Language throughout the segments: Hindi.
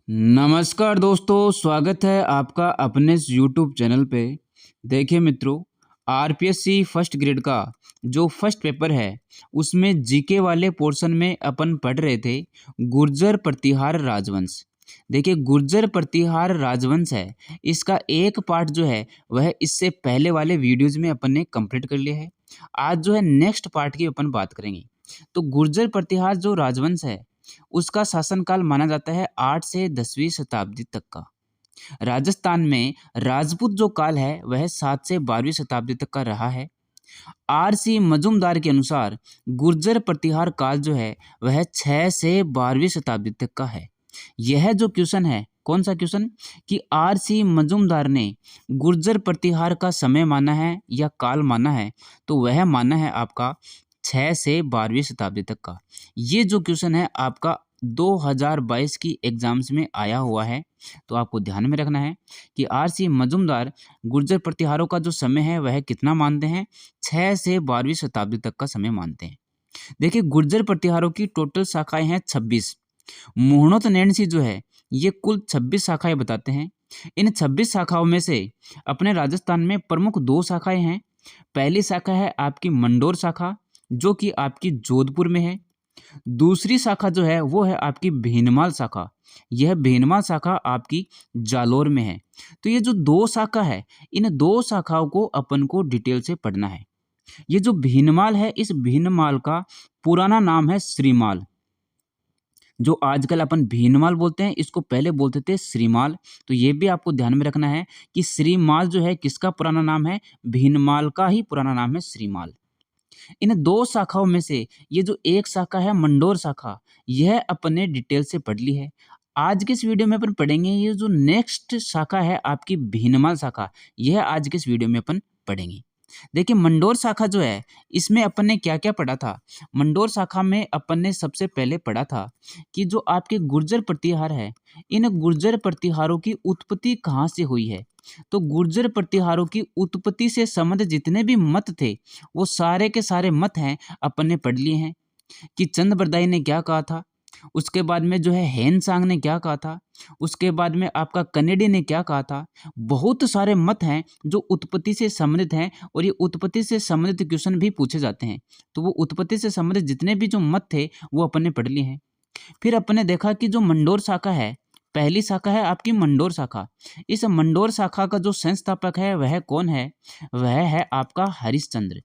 नमस्कार दोस्तों, स्वागत है आपका अपने इस यूट्यूब चैनल पे। देखिए मित्रों, आरपीएससी फर्स्ट ग्रेड का जो फर्स्ट पेपर है, उसमें जीके वाले पोर्शन में अपन पढ़ रहे थे गुर्जर प्रतिहार राजवंश। देखिए, गुर्जर प्रतिहार राजवंश है, इसका एक पार्ट जो है वह इससे पहले वाले वीडियोज़ में अपन ने कंप्लीट कर लिया है। आज जो है नेक्स्ट पार्ट की अपन बात करेंगे। तो गुर्जर प्रतिहार जो राजवंश है, उसका शासनकाल माना जाता है 8 से 10वीं शताब्दी तक का। राजस्थान में राजपूत जो काल है वह 7 से 12वीं शताब्दी तक का रहा है। आर.सी. मजूमदार के अनुसार गुर्जर प्रतिहार काल जो है वह 6 से 12वीं शताब्दी तक का है। यह जो क्वेश्चन है, कौन सा क्वेश्चन, कि आर.सी. मजूमदार ने गुर्जर प्रतिहार का समय माना है या काल माना है, तो वह माना है आपका 6 से 12वीं शताब्दी तक का। ये जो क्वेश्चन है आपका 2022 की एग्जाम्स में आया हुआ है, तो आपको ध्यान में रखना है कि आर.सी. मजूमदार गुर्जर प्रतिहारों का जो समय है वह कितना मानते हैं, 6 से 12वीं शताब्दी तक का समय मानते हैं। देखिए, गुर्जर प्रतिहारों की टोटल शाखाएं हैं 26। मुहूर्त नैणसी जो है ये कुल 26 शाखाएं बताते हैं। इन 26 शाखाओं में से अपने राजस्थान में प्रमुख 2 शाखाएं हैं। पहली शाखा है आपकी मंडोर शाखा, जो कि आपकी जोधपुर में है। दूसरी शाखा जो है वो है आपकी भीनमाल शाखा। यह भीनमाल शाखा आपकी जालोर में है। तो ये जो 2 शाखा है, इन 2 शाखाओं को अपन को डिटेल से पढ़ना है। ये जो भीनमाल है, इस भीनमाल का पुराना नाम है श्रीमाल। जो आजकल अपन भीनमाल बोलते हैं, इसको पहले बोलते थे श्रीमाल। तो ये भी आपको ध्यान में रखना है कि श्रीमाल जो है किसका पुराना नाम है, भीनमाल का ही पुराना नाम है श्रीमाल। इन 2 शाखाओं में से ये जो एक शाखा है मंडोर शाखा, यह अपन ने डिटेल से पढ़ ली है। आज के इस वीडियो में अपन पढ़ेंगे ये जो नेक्स्ट शाखा है आपकी भीनमाल शाखा, यह आज के इस वीडियो में अपन पढ़ेंगे। देखिए, मंडोर शाखा जो है इसमें अपन ने क्या-क्या पढ़ा था? मंडोर शाखा में अपन ने सबसे पहले पढ़ा था कि जो आपके गुर्जर प्रतिहार है, इन गुर्जर प्रतिहारों की उत्पत्ति कहाँ से हुई है? तो गुर्जर प्रतिहारों की उत्पत्ति से संबंधित जितने भी मत थे, वो सारे के सारे मत हैं अपन ने पढ़ लिए हैं कि चंद बरदाई ने क्या कहा था, उसके बाद में जो है हेन सांग ने क्या कहा था, उसके बाद में आपका कनेडी ने क्या कहा था। बहुत सारे मत हैं जो उत्पत्ति से संबंधित हैं और ये उत्पत्ति से संबंधित क्वेश्चन भी पूछे जाते हैं। तो वो उत्पत्ति से संबंधित जितने भी जो मत थे वो अपन ने पढ़ लिए हैं। फिर अपन ने देखा कि जो मंडोर शाखा है, पहली शाखा है आपकी मंडोर शाखा। इस मंडोर शाखा का जो संस्थापक है वह कौन है? वह है आपका हरिश्चंद्र।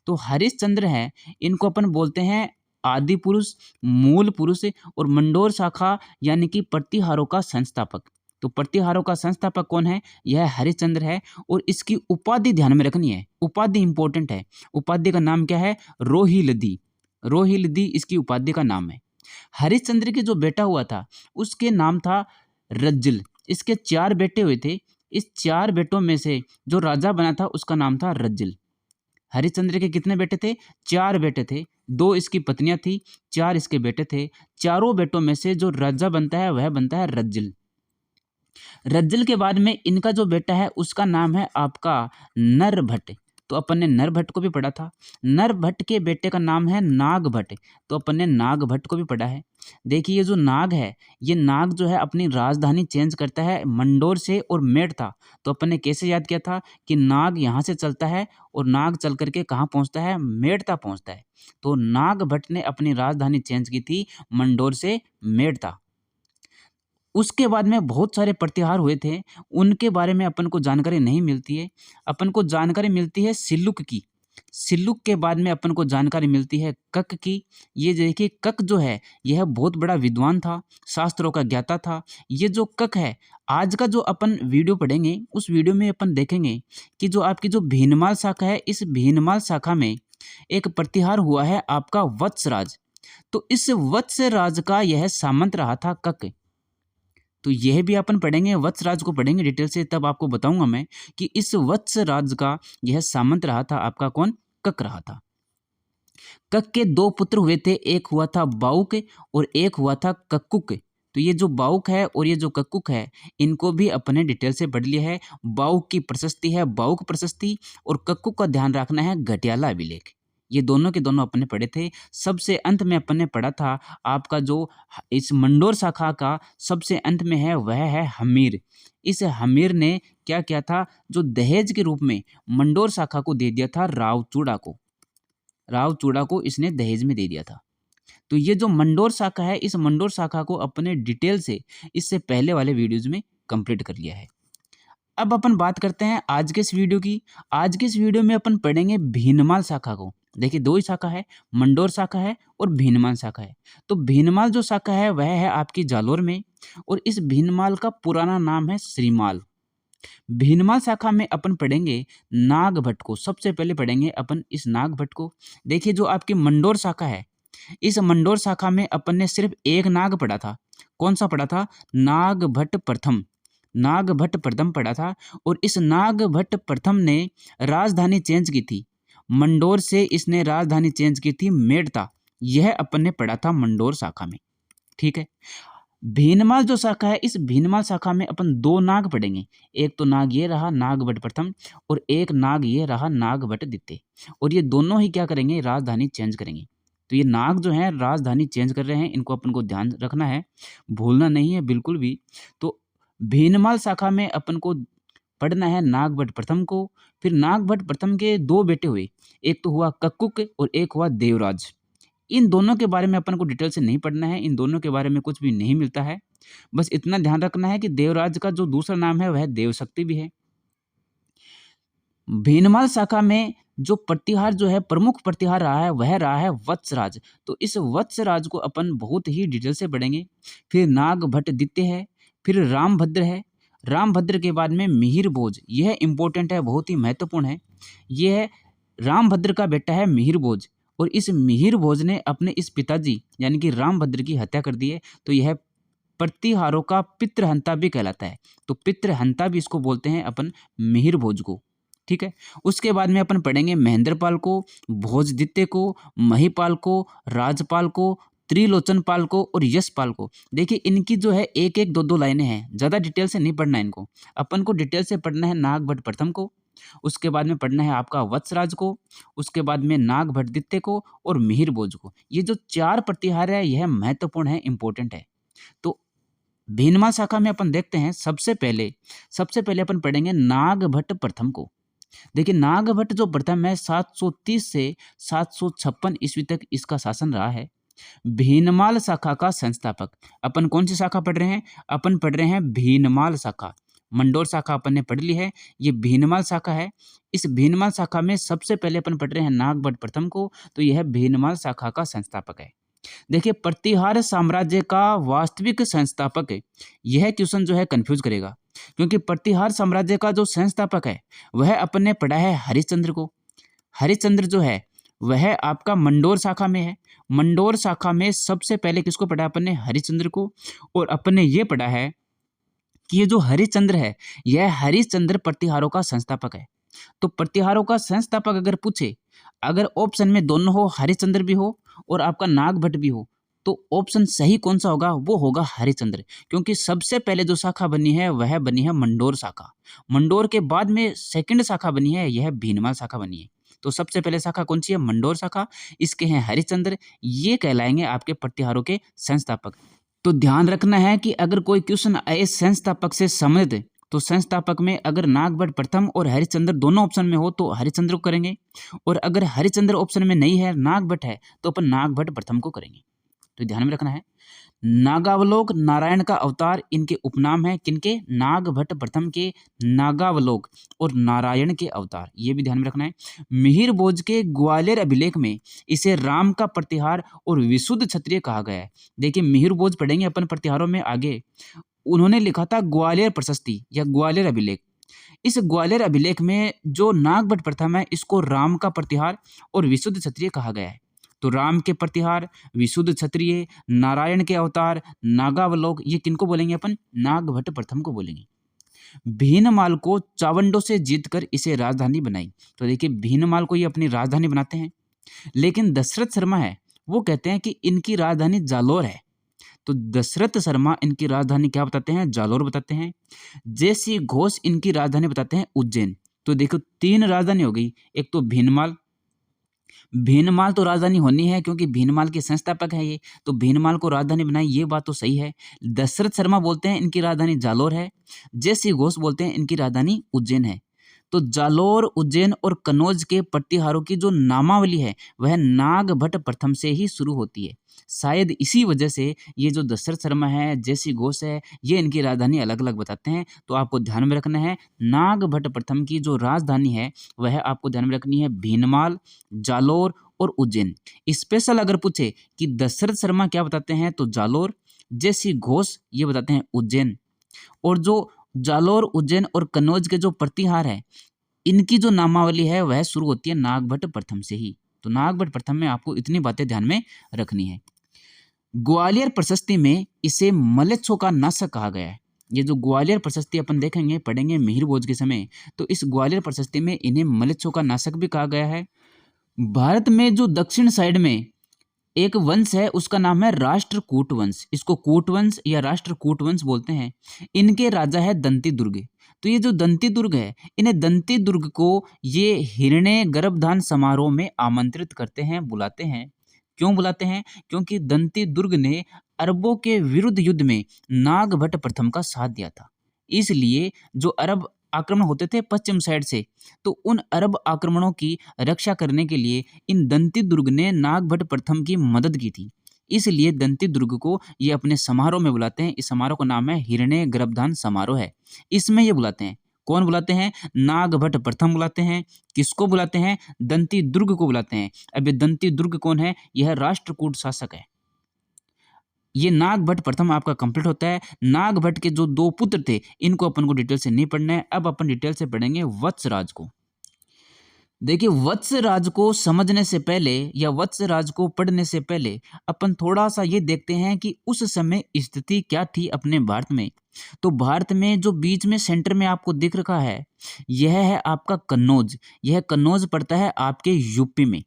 तो हरिश्चंद्र है, इनको अपन बोलते हैं आदि पुरुष, मूल पुरुष और मंडोर शाखा यानी कि प्रतिहारों का संस्थापक। तो प्रतिहारों का संस्थापक कौन है? यह हरिश्चंद्र है। और इसकी उपाधि ध्यान में रखनी है, उपाधि इंपॉर्टेंट है। उपाधि का नाम क्या है? रोहिलदी। रोहिलदी इसकी उपाधि का नाम है। हरिश्चंद्र के जो बेटा हुआ था उसके नाम था रज्जल। इसके 4 बेटे हुए थे। इस 4 बेटों में से जो राजा बना था उसका नाम था रज्जल। हरिश्चंद्र के कितने बेटे थे? 4 बेटे थे। 2 इसकी पत्नियां थी, 4 इसके बेटे थे। चारों बेटों में से जो राजा बनता है वह बनता है रज्जल। रज्जल के बाद में इनका जो बेटा है उसका नाम है आपका नरभट्ट। तो अपन ने नरभट्ट को भी पढ़ा था। नरभट्ट के बेटे का नाम है नागभट्ट। तो अपन ने नागभट्ट को भी पढ़ा है। देखिए, ये जो नाग है, ये नाग जो है अपनी राजधानी चेंज करता है मंडोर से और मेड़ता। तो अपन ने कैसे याद किया था कि नाग यहाँ से चलता है और नाग चल करके कहाँ पहुँचता है? मेड़ता पहुँचता है। तो नागभट्ट ने अपनी राजधानी चेंज की थी मंडोर से मेड़ता। उसके बाद में बहुत सारे प्रतिहार हुए थे, उनके बारे में अपन को जानकारी नहीं मिलती है। अपन को जानकारी मिलती है सिल्लुक की। सिल्लुक के बाद में अपन को जानकारी मिलती है कक की। ये देखिए, कक जो है यह बहुत बड़ा विद्वान था, शास्त्रों का ज्ञाता था। ये जो कक है, आज का जो अपन वीडियो पढ़ेंगे उस वीडियो में अपन देखेंगे कि जो आपकी जो भीनमाल शाखा है, इस भीनमाल शाखा में एक प्रतिहार हुआ है आपका वत्सराज। तो इस वत्सराज का यह सामंत रहा था कक। तो यह भी अपन पढ़ेंगे, वत्सराज को पढ़ेंगे डिटेल से, तब आपको बताऊंगा मैं कि इस वत्सराज का यह सामंत रहा था आपका कौन? कक रहा था। कक के 2 पुत्र हुए थे, एक हुआ था बाउक और एक हुआ था कक्कुक। तो ये जो बाउक है और ये जो कक्कुक है, इनको भी अपने डिटेल से पढ़ लिया है। बाउक की प्रशस्ति है बाउक प्रशस्ति और कक्कुक का ध्यान रखना है घटियाला अभिलेख। ये दोनों के दोनों अपन ने पढ़े थे। सबसे अंत में अपन ने पढ़ा था आपका जो इस मंडोर शाखा का सबसे अंत में है वह है हमीर। इस हमीर ने क्या किया था, जो दहेज के रूप में मंडोर शाखा को दे दिया था रावचूड़ा को। रावचूड़ा को इसने दहेज में दे दिया था। तो ये जो मंडोर शाखा है, इस मंडोर शाखा को अपने डिटेल से इससे पहले वाले वीडियोज में कंप्लीट कर लिया है। अब अपन बात करते हैं आज के इस वीडियो की। आज के इस वीडियो में अपन पढ़ेंगे भीनमाल शाखा को। देखिए दो ही शाखा है, मंडोर शाखा है और भीनमाल शाखा है। तो भीनमाल जो शाखा है वह है आपकी जालोर में, और इस भीनमाल का पुराना नाम है श्रीमाल। भीनमाल शाखा में अपन पढ़ेंगे नागभट्ट को। सबसे पहले पढ़ेंगे अपन इस नागभट्ट को। देखिए जो आपकी मंडोर शाखा है, इस मंडोर शाखा में अपन ने सिर्फ एक नाग पढ़ा था। कौन सा पढ़ा था? नागभट्ट प्रथम। नागभट्ट प्रथम पढ़ा था, और इस नागभट्ट प्रथम ने राजधानी चेंज की थी। मंडोर से इसने राजधानी चेंज की थी मेड़ता। यह अपन ने पढ़ा था मंडोर शाखा में। ठीक है। भीनमाल जो शाखा है, इस भीनमाल शाखा में अपन दो नाग पढ़ेंगे। एक तो नाग ये रहा नागभट्ट प्रथम, और एक नाग ये रहा नागभट्ट द्वितीय। और ये दोनों ही क्या करेंगे? राजधानी चेंज करेंगे। तो ये नाग जो है राजधानी चेंज कर रहे हैं, इनको अपन को ध्यान रखना है, भूलना नहीं है बिल्कुल भी। तो भीनमाल शाखा में अपन को पढ़ना है नागभट्ट प्रथम को। फिर नागभट्ट प्रथम के दो बेटे हुए, एक तो हुआ कक्कुक और एक हुआ देवराज। इन दोनों के बारे में अपन को डिटेल से नहीं पढ़ना है, इन दोनों के बारे में कुछ भी नहीं मिलता है। बस इतना ध्यान रखना है कि देवराज का जो दूसरा नाम है वह देवशक्ति भी है। भीनमाल शाखा में जो प्रतिहार जो है, प्रमुख प्रतिहार रहा है, वह रहा है वत्सराज। तो इस वत्सराज को अपन बहुत ही डिटेल से पढ़ेंगे। फिर नागभट्ट द्वितीय है, फिर रामभद्र है। रामभद्र के बाद में मिहिर भोज, यह इंपॉर्टेंट है, बहुत ही महत्वपूर्ण है। यह रामभद्र का बेटा है मिहिर भोज, और इस मिहिर भोज ने अपने इस पिताजी यानी कि रामभद्र की हत्या कर दी है। तो यह प्रतिहारों का पितृहंता भी कहलाता है। तो पितृहंता भी इसको बोलते हैं अपन मिहिर भोज को। ठीक है। उसके बाद में अपन पढ़ेंगे महेंद्रपाल को, भोजदित्य को, महिपाल को, राजपाल को, त्रिलोचनपाल को और यशपाल को। देखिए इनकी जो है एक एक दो दो लाइनें हैं, ज़्यादा डिटेल से नहीं पढ़ना है इनको। अपन को डिटेल से पढ़ना है नागभट्ट प्रथम को, उसके बाद में पढ़ना है आपका वत्सराज को, उसके बाद में नागभट्ट द्वितीय को और मिहिर भोज को। ये जो चार प्रतिहार है यह महत्वपूर्ण है, इंपॉर्टेंट है। तो भीनमाल शाखा में अपन देखते हैं सबसे पहले अपन पढ़ेंगे नागभट्ट प्रथम को। देखिए नागभट्ट जो प्रथम है 730 से 756 ईस्वी तक इसका शासन रहा है। भीनमाल शाखा का संस्थापक। अपन कौन सी शाखा पढ़ रहे हैं? अपन पढ़ रहे हैं भीनमाल शाखा। मंडोर शाखा अपन ने पढ़ ली है, ये भीनमाल शाखा है। इस भीनमाल शाखा में सबसे पहले अपन पढ़ रहे हैं नागभट्ट प्रथम को। तो यह भीनमाल शाखा का संस्थापक है। देखिए प्रतिहार साम्राज्य का वास्तविक संस्थापक है, यह क्वेश्चन जो है कंफ्यूज करेगा, क्योंकि प्रतिहार साम्राज्य का जो संस्थापक है वह अपन ने पढ़ा है हरिश्चंद्र को। हरिश्चंद्र जो है वह आपका मंडोर शाखा में है। मंडोर शाखा में सबसे पहले किसको पढ़ा अपन ने? हरिश्चंद्र को। और अपन ने ये पढ़ा है कि ये जो हरिश्चंद्र है यह हरिश्चंद्र प्रतिहारों का संस्थापक है। तो प्रतिहारों का संस्थापक अगर पूछे, अगर ऑप्शन में दोनों हो, हरिश्चंद्र भी हो और आपका नागभट्ट भी हो, तो ऑप्शन सही कौन सा होगा? वो होगा हरिश्चंद्र, क्योंकि सबसे पहले जो शाखा बनी है वह बनी है मंडोर शाखा। मंडोर के बाद में सेकंड शाखा बनी है, यह भीनमाल शाखा बनी है। तो सबसे पहले शाखा कौन सी है? मंडोर शाखा। इसके हैं हरिश्चंद्र, ये कहलाएंगे आपके प्रतिहारों के संस्थापक। तो ध्यान रखना है कि अगर कोई क्वेश्चन आए संस्थापक से संबंधित, तो संस्थापक में अगर नागभट्ट प्रथम और हरिश्चंद्र दोनों ऑप्शन में हो तो हरिश्चंद्र को करेंगे, और अगर हरिश्चंद्र ऑप्शन में नहीं है, नागभट्ट है, तो अपन नागभट्ट प्रथम को करेंगे। तो ध्यान में रखना है। नागावलोक नारायण का अवतार इनके उपनाम है। किनके? नागभट्ट प्रथम के नागावलोक और नारायण के अवतार, ये भी ध्यान में रखना है। मिहिर भोज के ग्वालियर अभिलेख में इसे राम का प्रतिहार और विशुद्ध क्षत्रिय कहा गया है। देखिए मिहिर भोज पढ़ेंगे अपन प्रतिहारों में आगे, उन्होंने लिखा था ग्वालियर प्रशस्ति या ग्वालियर अभिलेख। इस ग्वालियर अभिलेख में जो नागभट्ट प्रथम है इसको राम का प्रतिहार और विशुद्ध क्षत्रिय कहा गया है। तो राम के प्रतिहार, विशुद्ध क्षत्रिय, नारायण के अवतार, नागावलोक, ये किनको बोलेंगे अपन? नागभट्ट प्रथम को बोलेंगे। भीनमाल को चावंडों से जीतकर इसे राजधानी बनाई। तो देखिए भीनमाल को ये अपनी राजधानी बनाते हैं, लेकिन दशरथ शर्मा है वो कहते हैं कि इनकी राजधानी जालोर है। तो दशरथ शर्मा इनकी राजधानी क्या बताते हैं? जालोर बताते हैं। जयसी घोष इनकी राजधानी बताते हैं उज्जैन। तो देखो तीन राजधानी हो गई, एक तो भीनमाल, भीनमाल तो राजधानी होनी है क्योंकि भीनमाल के संस्थापक हैं ये, तो भीनमाल को राजधानी बनाई, ये बात तो सही है। दशरथ शर्मा बोलते हैं इनकी राजधानी जालोर है। जय घोष बोलते हैं इनकी राजधानी उज्जैन है। तो जालोर, उज्जैन और कन्नौज के प्रतिहारों की जो नामावली है वह नागभट्ट प्रथम से ही शुरू होती है। शायद इसी वजह से ये जो दशरथ शर्मा है, जय घोष है, ये इनकी राजधानी अलग अलग बताते हैं। तो आपको ध्यान में रखना है नागभट्ट प्रथम की जो राजधानी है वह आपको ध्यान में रखनी है भीनमाल, जालोर और उज्जैन। स्पेशल अगर पूछे कि दशरथ शर्मा क्या बताते हैं तो जालोर, जय घोष ये बताते हैं उज्जैन। और जो जालोर, उज्जैन और कन्नौज के जो प्रतिहार है इनकी जो नामावली है वह शुरू होती है नागभट्ट प्रथम से ही। तो नागभट्ट प्रथम में आपको इतनी बातें ध्यान में रखनी है। ग्वालियर प्रशस्ति में इसे मलेच्छों का नाशक कहा गया है। ये जो ग्वालियर प्रशस्ति अपन देखेंगे, पढ़ेंगे मिहिर भोज के समय, तो इस ग्वालियर प्रशस्ति में इन्हें मलेच्छों का नाशक भी कहा गया है। भारत में जो दक्षिण साइड में एक वंश है उसका नाम है राष्ट्रकूट वंश। इसको कूट वंश या राष्ट्रकूट वंश बोलते हैं। इनके राजा है दंती दुर्ग। तो ये जो दंती दुर्ग है, इन्हें दंती दुर्ग को ये हिरण्य गर्भधान समारोह में आमंत्रित करते हैं, बुलाते हैं। क्यों बुलाते हैं? क्योंकि दंती दुर्ग ने अरबों के विरुद्ध युद्ध में नागभट्ट प्रथम का साथ दिया था। इसलिए जो अरब आक्रमण होते थे पश्चिम साइड से, तो उन अरब आक्रमणों की रक्षा करने के लिए इन दंती दुर्ग ने नागभट्ट प्रथम की मदद की थी। इसलिए दंती दुर्ग को ये अपने समारोह में बुलाते हैं। इस समारोह का नाम है हिरण्य गर्भधान समारोह है। इसमें ये बुलाते हैं, कौन बुलाते हैं? नागभट्ट प्रथम बुलाते हैं। किसको बुलाते हैं? दंती दुर्ग को बुलाते हैं। अब ये दंती दुर्ग कौन है? यह राष्ट्रकूट शासक है। ये नागभट्ट प्रथम आपका कंप्लीट होता है। नागभट्ट के जो दो पुत्र थे इनको अपन को डिटेल से नहीं पढ़ना है। अब अपन डिटेल से पढ़ेंगे वत्सराज को। देखिए, वत्सराज को समझने से पहले या वत्सराज को पढ़ने से पहले अपन थोड़ा सा ये देखते हैं कि उस समय स्थिति क्या थी अपने भारत में। तो भारत में जो बीच में सेंटर में आपको दिख रखा है यह है आपका कन्नौज। यह कन्नौज पड़ता है आपके यूपी में।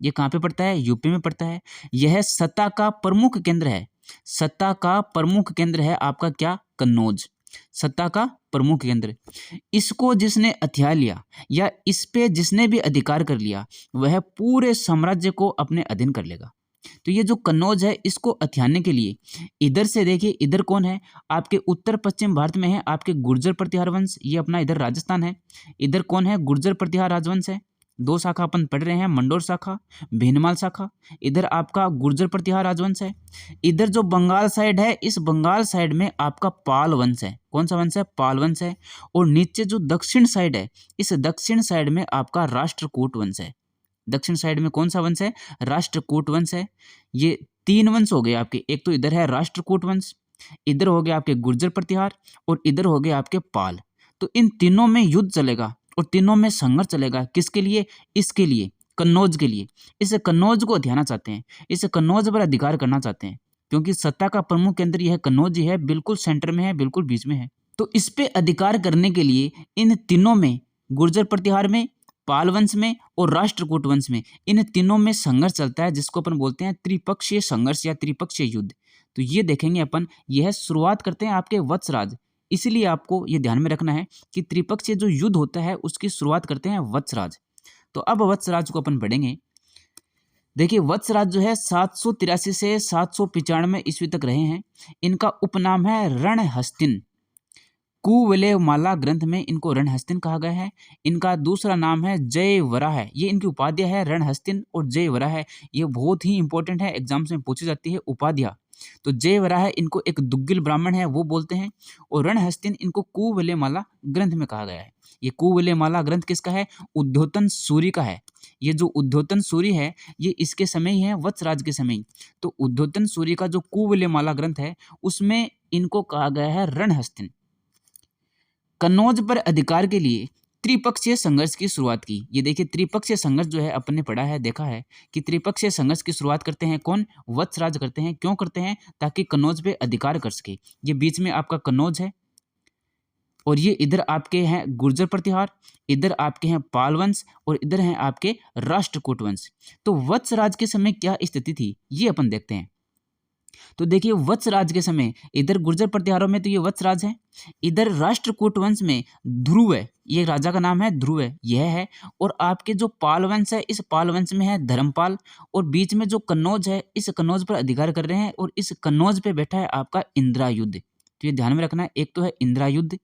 ये कहाँ पे पड़ता है? यूपी में पड़ता है। यह सत्ता का प्रमुख केंद्र है। सत्ता का प्रमुख केंद्र है आपका क्या? कन्नौज। सत्ता का प्रमुख केंद्र। इसको जिसने हथिया लिया या इस पे जिसने भी अधिकार कर लिया वह पूरे साम्राज्य को अपने अधीन कर लेगा। तो ये जो कन्नौज है इसको हथियाने के लिए इधर से देखिए, इधर कौन है? आपके उत्तर पश्चिम भारत में है आपके गुर्जर प्रतिहार वंश, ये अपना इधर राजस्थान है। इधर कौन है? गुर्जर प्रतिहार राजवंश है। दो शाखा अपन पढ़ रहे हैं, मंडोर शाखा, भीनमाल शाखा। इधर आपका गुर्जर प्रतिहार राजवंश है। इधर जो बंगाल साइड है, इस बंगाल साइड में आपका पाल वंश है। कौन सा वंश है? पाल वंश है। और नीचे जो दक्षिण साइड है, इस दक्षिण साइड में आपका राष्ट्रकूट वंश है। दक्षिण साइड में कौन सा वंश है? राष्ट्रकूट वंश है। ये तीन वंश हो गए आपके। एक तो इधर है राष्ट्रकूट वंश, इधर हो गया आपके गुर्जर प्रतिहार और इधर हो गए आपके पाल। तो इन तीनों में युद्ध चलेगा और तीनों में संघर्ष चलेगा। किसके लिए? इसके लिए, कन्नौज के लिए। इस कन्नौज को हथियाना चाहते हैं, इस कन्नौज पर अधिकार करना चाहते हैं, क्योंकि सत्ता का प्रमुख केंद्र यह कन्नौज ही है, बिल्कुल सेंटर में है, बिल्कुल बीच में है। तो इस पे अधिकार करने के लिए इन तीनों में, गुर्जर प्रतिहार में, पाल वंश में और राष्ट्रकूट वंश में, इन तीनों में संघर्ष चलता है जिसको अपन बोलते हैं त्रिपक्षीय संघर्ष या त्रिपक्षीय युद्ध। तो ये देखेंगे अपन। यह शुरुआत करते हैं आपके वत्सराज। इसलिए आपको ये ध्यान में रखना है कि त्रिपक्षीय जो युद्ध होता है उसकी शुरुआत करते हैं वत्सराज। तो अब वत्सराज को अपन पढ़ेंगे। देखिए, वत्सराज जो है 783 से 795 ईस्वी तक रहे हैं। इनका उपनाम है रणहस्तिन। कुवलयमाला ग्रंथ में इनको रणहस्तिन कहा गया है। इनका दूसरा नाम है जयवराह। ये इनकी उपाध्याय है, रणहस्तिन और जयवराह। ये बहुत ही इंपॉर्टेंट है, एग्जाम्स में पूछी जाती है उपाध्याय। तो जयवराह इनको एक दुग्गिल ब्राह्मण है वो बोलते हैं, और रणहस्तिन इनको कुवलयमाला ग्रंथ में कहा गया है। ये कुवलयमाला ग्रंथ किसका है? उद्योतन सूरी का है। ये जो उद्योतन सूरी है ये इसके समय ही है, वत्सराज के समय। तो उद्योतन सूरी का जो कुवलयमाला ग्रंथ है उसमें इनको कहा गया है रणहस्तिन। कन्नौज पर अधिकार के लिए त्रिपक्षीय संघर्ष की शुरुआत की। ये देखिए, त्रिपक्षीय संघर्ष जो है अपन ने पढ़ा है, देखा है कि त्रिपक्षीय संघर्ष की शुरुआत करते हैं कौन? वत्सराज करते हैं। क्यों करते हैं? ताकि कन्नौज पे अधिकार कर सके। ये बीच में आपका कन्नौज है और ये इधर आपके हैं गुर्जर प्रतिहार, इधर आपके हैं पाल वंश और इधर हैं आपके राष्ट्रकूट वंश। तो वत्सराज के समय क्या स्थिति थी ये अपन देखते हैं। तो देखिए वत्स राज के समय इधर गुर्जर प्रतिहारों में तो ये वत्स राज है, इधर राष्ट्रकूट वंश में ध्रुव है, ये राजा का नाम है ध्रुव है, यह है। और आपके जो पाल वंश है, इस पाल वंश में है धर्मपाल, और बीच में जो कन्नौज है, इस कन्नौज पर अधिकार कर रहे हैं, और इस कन्नौज पे बैठा है आपका इंद्रायुध। तो ये ध्यान में रखना है, एक तो है इंद्रायुध,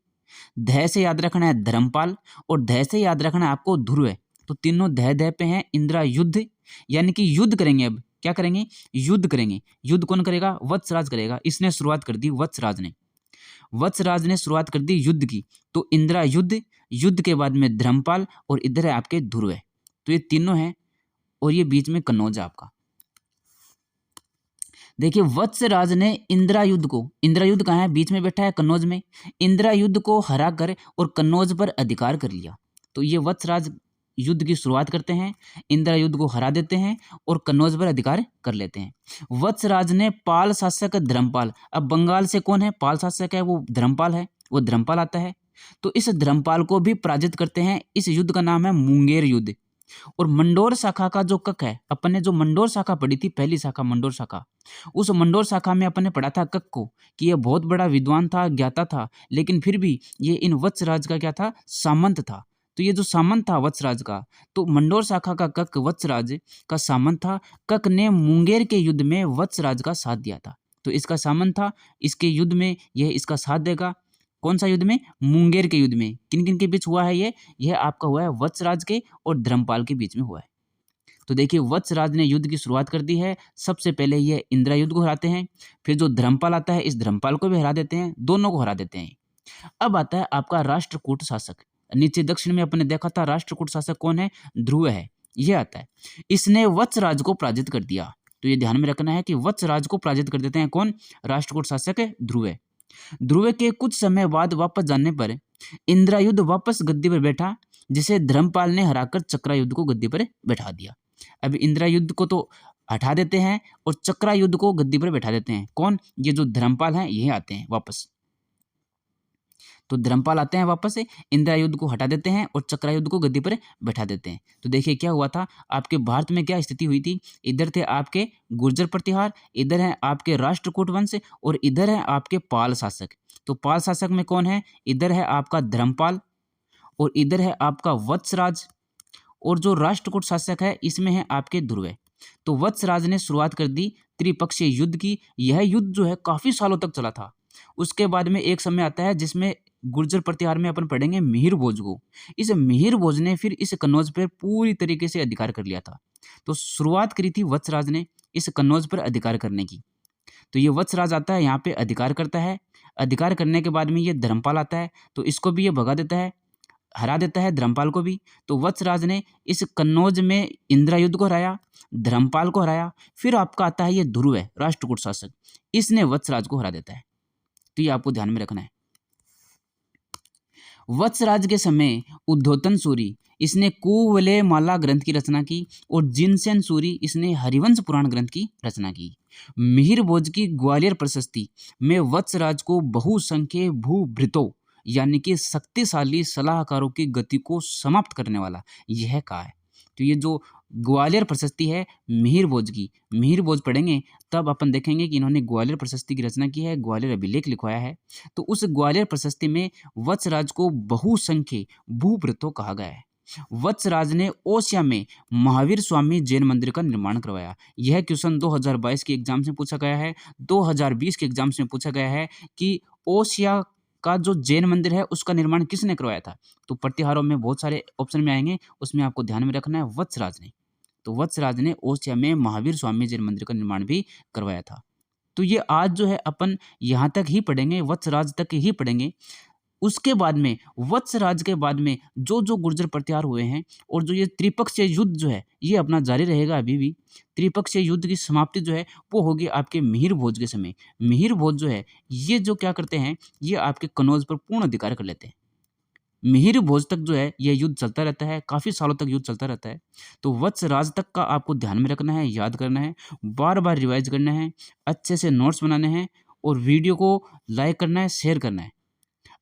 ध से याद रखना है धर्मपाल, और ध से याद रखना है आपको ध्रुव है। तो तीनों ध पे हैं इंद्रायुध, यानी कि युद्ध करेंगे। अब क्या करेंगे? युद्ध करेंगे। युद्ध कौन करेगा? वत्सराज करेगा। इसने शुरुआत कर दी, वत्सराज ने। वत्सराज ने शुरुआत कर दी युद्ध की। तो इंदिरा युद्ध, युद्ध के बाद में धर्मपाल, और इधर है आपके ध्रुव है। तो ये तीनों हैं, और ये बीच में कन्नौज है आपका। देखिए वत्सराज ने इंद्रायुद्ध को, इंद्रायुद्ध कहाँ है? बीच में बैठा है कन्नौज में। इंद्रायुद्ध को हरा कर और कन्नौज पर अधिकार कर लिया। तो ये वत्सराज युद्ध की शुरुआत करते हैं, इंद्रायुद्ध को हरा देते हैं और कन्नौज पर अधिकार कर लेते हैं। वत्सराज ने पाल शासक धर्मपाल, अब बंगाल से कौन है पाल शासक है? वो धर्मपाल है, वो धर्मपाल आता है। तो इस धर्मपाल को भी पराजित करते हैं। इस युद्ध का नाम है मुंगेर युद्ध। और मंडोर शाखा का जो कक है, अपन ने जो मंडोर शाखा पढ़ी थी, पहली शाखा मंडोर शाखा, उस मंडोर शाखा में अपन ने पढ़ा था कक को कि यह बहुत बड़ा विद्वान था, ज्ञाता था, लेकिन फिर भी ये इन वत्सराज का क्या था? सामंत था। तो ये जो सामंत था वत्सराज का, तो मंडोर शाखा का कक वत्सराज का सामंत था। कक ने मुंगेर के युद्ध में वत्सराज का साथ दिया था, तो इसका सामंत था। इसके युद्ध में यह इसका साथ देगा। कौन सा युद्ध में? मुंगेर के युद्ध में। किन किन के बीच हुआ है ये? यह आपका हुआ है वत्सराज के और धर्मपाल के बीच में हुआ है। तो देखिए वत्सराज ने युद्ध की शुरुआत कर दी है। सबसे पहले ये इंद्रायुद्ध को हराते हैं, फिर जो धर्मपाल आता है इस धर्मपाल को भी हरा देते हैं, दोनों को हरा देते हैं। अब आता है आपका राष्ट्रकूट शासक। नीचे दक्षिण में अपने देखा था राष्ट्रकूट शासक कौन है? ध्रुव है, ये आता है। इसने वत्सराज को पराजित कर दिया। तो ये ध्यान में रखना है कि वत्सराज को पराजित कर देते हैं कौन? राष्ट्रकूट शासक है ध्रुव है। ध्रुव के कुछ समय बाद वापस जाने पर इंद्रायुद्ध वापस गद्दी पर बैठा, जिसे धर्मपाल ने हराकर चक्रायुद्ध को गद्दी पर बैठा दिया। अब इंद्रायुद्ध को तो हटा देते हैं और चक्रायुद्ध को गद्दी पर बैठा देते हैं। कौन? ये जो धर्मपाल हैं ये आते हैं वापस। तो धर्मपाल आते हैं वापस से, इंद्रायुद्ध को हटा देते हैं और चक्रायुद्ध को गद्दी पर बैठा देते हैं। तो देखिए क्या हुआ था, आपके भारत में क्या स्थिति हुई थी। इधर थे आपके गुर्जर प्रतिहार, इधर है आपके राष्ट्रकूट वंश, और इधर है आपके पाल शासक। तो पाल शासक में कौन है? इधर है आपका धर्मपाल, और इधर है आपका वत्सराज, और जो राष्ट्रकूट शासक है इसमें है आपके ध्रुव। तो वत्सराज ने शुरुआत कर दी त्रिपक्षीय युद्ध की। यह युद्ध जो है काफी सालों तक चला था। उसके बाद में एक समय आता है जिसमें गुर्जर प्रतिहार में अपन पढ़ेंगे मिहिर भोज को। इस मिहिर भोज ने फिर इस कन्नौज पर पूरी तरीके से अधिकार कर लिया था। तो शुरुआत करी थी वत्सराज ने इस कन्नौज पर अधिकार करने की। तो ये वत्सराज आता है, यहाँ पे अधिकार करता है। अधिकार करने के बाद में ये धर्मपाल आता है, तो इसको भी ये भगा देता है, हरा देता है धर्मपाल को भी। तो वत्सराज ने इस कन्नौज में इंद्रायुद्ध को हराया, धर्मपाल को हराया। फिर आपका आता है ये ध्रुव है राष्ट्रकूट शासक, इसने वत्सराज को हरा देता है। तो ये आपको ध्यान में रखना है। वत्सराज के समय उद्धोतन सूरी इसने कुवलय माला ग्रंथ की रचना की, और जिनसेन सूरी इसने हरिवंश पुराण ग्रंथ की रचना की। मिहिर भोज की ग्वालियर प्रशस्ति में वत्सराज को बहुसंख्य भूभृतों यानी कि शक्तिशाली सलाहकारों की गति को समाप्त करने वाला यह कहा है। तो ये जो ग्वालियर प्रशस्ति है मिहिर भोज की, मिहिर भोज पढ़ेंगे तब अपन देखेंगे कि इन्होंने ग्वालियर प्रशस्ति की रचना की है, ग्वालियर अभिलेख लिखवाया है। तो उस ग्वालियर प्रशस्ति में वत्सराज को बहुसंख्य भूभृतों कहा गया है। वत्सराज ने ओसिया में महावीर स्वामी जैन मंदिर का निर्माण करवाया। यह क्वेश्चन 2022 के एग्जाम से पूछा गया है, 2020 के एग्जाम से पूछा गया है कि ओसिया का जो जैन मंदिर है उसका निर्माण किसने करवाया था। तो प्रतिहारों में बहुत सारे ऑप्शन में आएंगे, उसमें आपको ध्यान में रखना है वत्सराज ने। तो वत्सराज ने ओसिया में महावीर स्वामी जैन मंदिर का निर्माण भी करवाया था। तो ये आज जो है अपन यहाँ तक ही पढ़ेंगे, वत्सराज तक ही पढ़ेंगे। उसके बाद में वत्सराज के बाद में जो जो गुर्जर प्रतिहार हुए हैं और जो ये त्रिपक्षीय युद्ध जो है ये अपना जारी रहेगा अभी भी। त्रिपक्षीय युद्ध की समाप्ति जो है वो होगी आपके मिहिर भोज के समय। मिहिर भोज जो है ये जो क्या करते हैं, ये आपके कन्नौज पर पूर्ण अधिकार कर लेते हैं। मिहिर भोज तक जो है यह युद्ध चलता रहता है, काफ़ी सालों तक युद्ध चलता रहता है। तो वत्सराज तक का आपको ध्यान में रखना है, याद करना है, बार बार रिवाइज करना है, अच्छे से नोट्स बनाने हैं और वीडियो को लाइक करना है, शेयर करना है।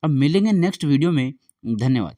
अब मिलेंगे नेक्स्ट वीडियो में। धन्यवाद।